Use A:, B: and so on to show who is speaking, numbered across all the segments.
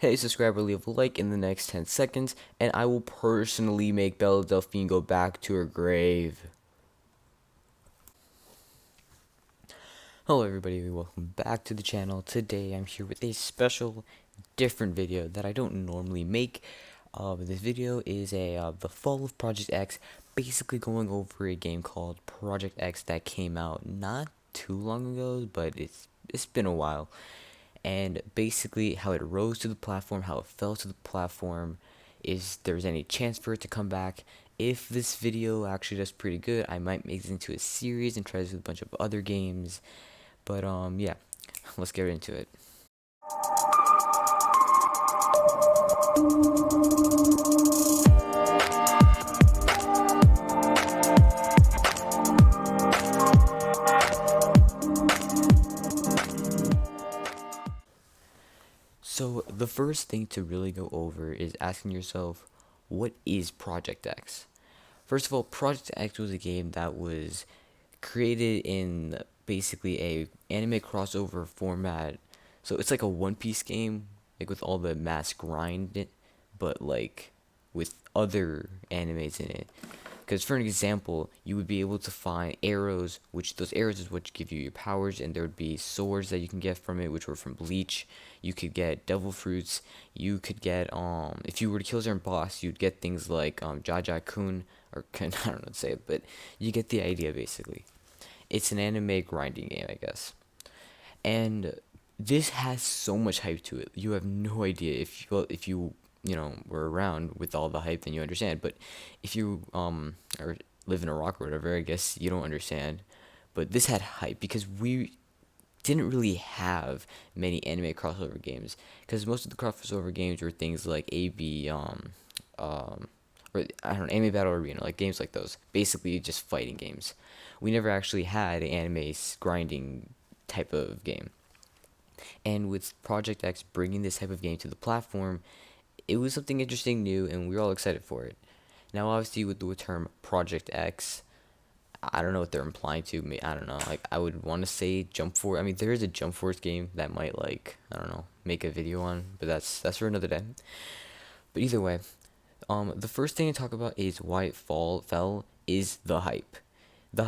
A: Hey subscriber, leave a like in the next 10 seconds, and I will personally make Bella Delphine go back to her grave. Hello everybody, welcome back to the channel. Today I'm here with a special, different video that I don't normally make. This video is the fall of Project X, basically going over a game called Project X that came out not too long ago, but it's been a while. And basically how it rose to the platform, how it fell to the platform, is there's any chance for it to come back. If this video actually does pretty good, I might make this into a series and try this with a bunch of other games. But yeah, let's get into it. So the first thing to really go over is asking yourself, what is Project X? First of all, Project X was a game that was created in basically a anime crossover format. So it's like a One Piece game, like with all the mass grind, but like with other animes in it. Because for an example, you would be able to find arrows, which those arrows is what give you your powers, and there would be swords that you can get from it, which were from Bleach. You could get devil fruits. You could get if you were to kill a certain boss, you'd get things like Jaja-kun, or I don't know how to say it, but you get the idea basically. It's an anime grinding game, I guess. And this has so much hype to it. You have no idea if you know were around with all the hype, then you understand. But if you or live in Iraq or whatever, I guess you don't understand. But this had hype because we didn't really have many anime crossover games, because most of the crossover games were things like um or I don't know, anime battle arena, like games like those, basically just fighting games. We never actually had an anime grinding type of game. And with Project X bringing this type of game to the platform, it was something interesting, new, and we were all excited for it. Now, obviously, with the term Project X, I don't know what they're implying to me. I don't know. Like, I would want to say Jump Force. I mean, there is a Jump Force game that might, like, I don't know, make a video on, but that's for another day. But either way, the first thing to talk about is why it fell is the hype.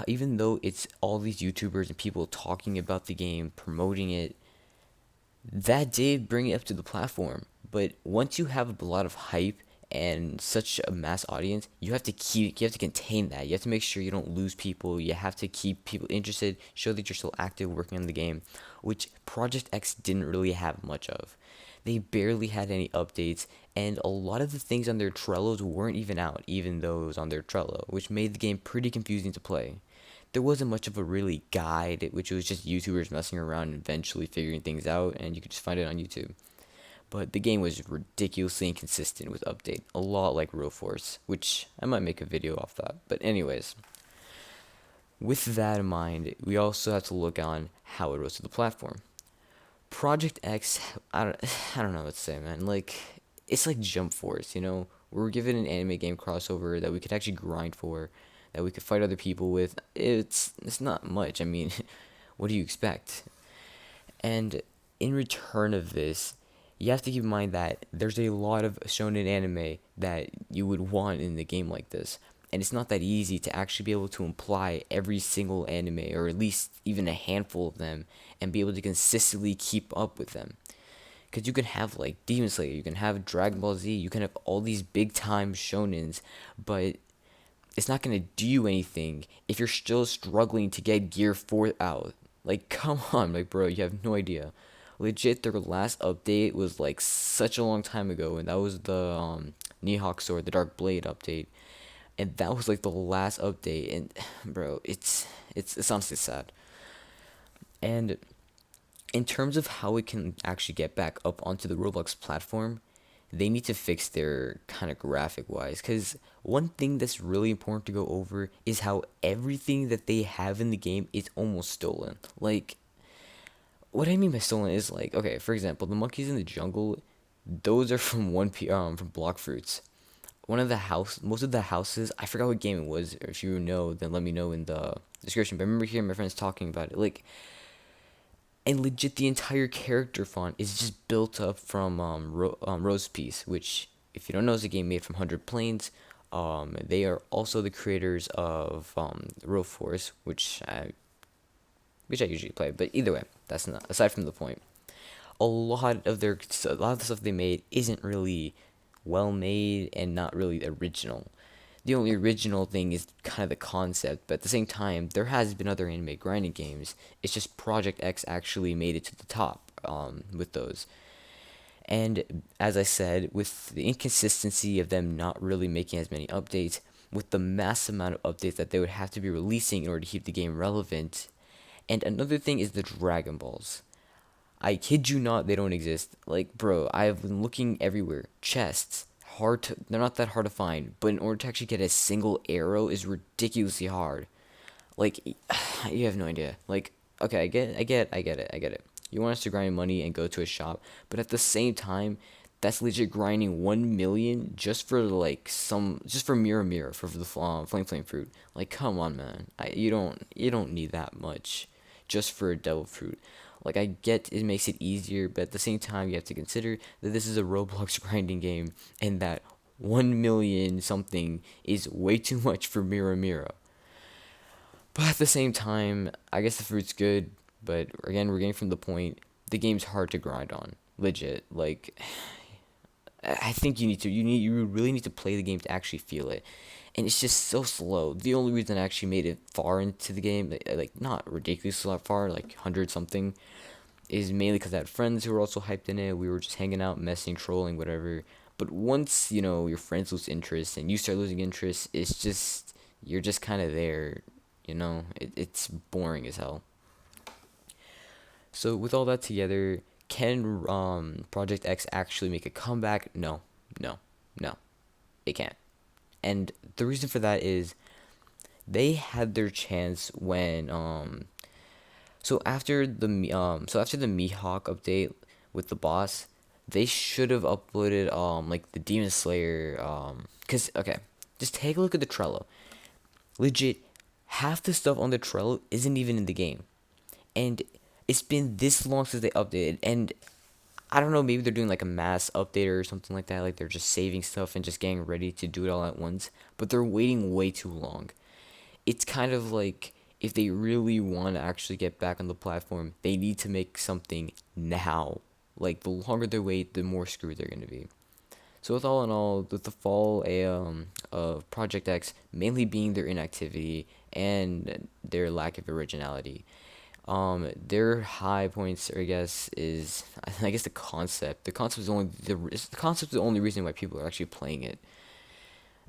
A: Even though it's all these YouTubers and people talking about the game, promoting it, that did bring it up to the platform. But once you have a lot of hype and such a mass audience, you have to contain that. You have to make sure you don't lose people. You have to keep people interested, show that you're still active working on the game, which Project X didn't really have much of. They barely had any updates, and a lot of the things on their Trellos weren't even out, even though it was on their Trello, which made the game pretty confusing to play. There wasn't much of a really guide, which was just YouTubers messing around and eventually figuring things out, and you could just find it on YouTube. But the game was ridiculously inconsistent with update, a lot like Real Force, which I might make a video off that. But anyways, with that in mind, we also have to look on how it rose to the platform. Project X, I don't know what to say, man. Like, it's like Jump Force, you know? We were given an anime game crossover that we could actually grind for, that we could fight other people with. It's not much. I mean, what do you expect? And in return of this, you have to keep in mind that there's a lot of shonen anime that you would want in the game like this. And it's not that easy to actually be able to imply every single anime, or at least even a handful of them, and be able to consistently keep up with them. Because you can have like Demon Slayer, you can have Dragon Ball Z, you can have all these big time shonens, but it's not going to do you anything if you're still struggling to get Gear 4 out. Like, come on, like, bro, you have no idea. Legit, their last update was like such a long time ago, and that was the Nihawk Sword, the Dark Blade update, and that was like the last update. And bro, it's honestly sad. And in terms of how it can actually get back up onto the Roblox platform, they need to fix their kind of graphic wise, because one thing that's really important to go over is how everything that they have in the game is almost stolen. Like, what I mean by stolen is, like, okay, for example, the monkeys in the jungle, those are from from Block Fruits. Most of the houses, I forgot what game it was. Or if you know, then let me know in the description. But I remember hearing my friends talking about it. Like, and legit the entire character font is just built up from Rose Piece, which, if you don't know, is a game made from 100 Planes. They are also the creators of Road Force, which I usually play. But either way, that's not aside from the point. A lot of the stuff they made isn't really well made and not really original. The only original thing is kind of the concept, but at the same time, there has been other anime grinding games. It's just Project X actually made it to the top with those. And as I said, with the inconsistency of them not really making as many updates, with the mass amount of updates that they would have to be releasing in order to keep the game relevant. And another thing is the Dragon Balls. I kid you not, they don't exist. Like, bro, I've been looking everywhere. Chests, they're not that hard to find, but in order to actually get a single arrow is ridiculously hard. Like, you have no idea. Like, okay, I get it. You want us to grind money and go to a shop, but at the same time, that's legit grinding 1 million just for just for Mirror for the Flame Fruit. Like, come on, man. You don't need that much just for a Devil Fruit. Like, I get it makes it easier, but at the same time, you have to consider that this is a Roblox grinding game, and that 1 million something is way too much for Mirror. But at the same time, I guess the fruit's good, but again, we're getting from the point. The game's hard to grind on, legit. Like, I think you really need to play the game to actually feel it, and it's just so slow. The only reason I actually made it far into the game, like not ridiculously far, like 100 something, is mainly because I had friends who were also hyped in it. We were just hanging out, messing, trolling, whatever. But once your friends lose interest and you start losing interest, it's just you're just kind of there. It's boring as hell. So with all that together, can Project X actually make a comeback? No, no, no, it can't. And the reason for that is they had their chance when so after the Mihawk update with the boss, they should have uploaded like the Demon Slayer cuz okay, just take a look at the Trello. Legit, half the stuff on the Trello isn't even in the game. And it's been this long since they updated, and I don't know, maybe they're doing like a mass update or something like that, like they're just saving stuff and just getting ready to do it all at once, but they're waiting way too long. It's kind of like if they really want to actually get back on the platform, they need to make something now. Like, the longer they wait, the more screwed they're going to be. So with all in all, with the fall of Project X mainly being their inactivity and their lack of originality, their high points, I guess, is I guess the concept. The concept is the only reason why people are actually playing it.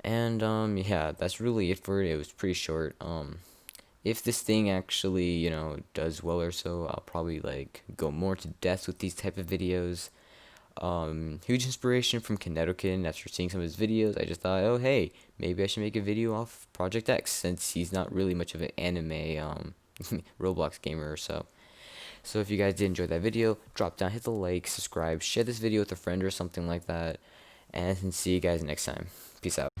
A: And yeah, that's really it for it. It was pretty short. If this thing actually does well or so, I'll probably like go more to depth with these type of videos. Huge inspiration from Kinedokin. After seeing some of his videos, I just thought, oh hey, maybe I should make a video off Project X, since he's not really much of an anime Roblox gamer or so. So if you guys did enjoy that video, drop down, hit the like, subscribe, share this video with a friend or something like that, and see you guys next time. Peace out.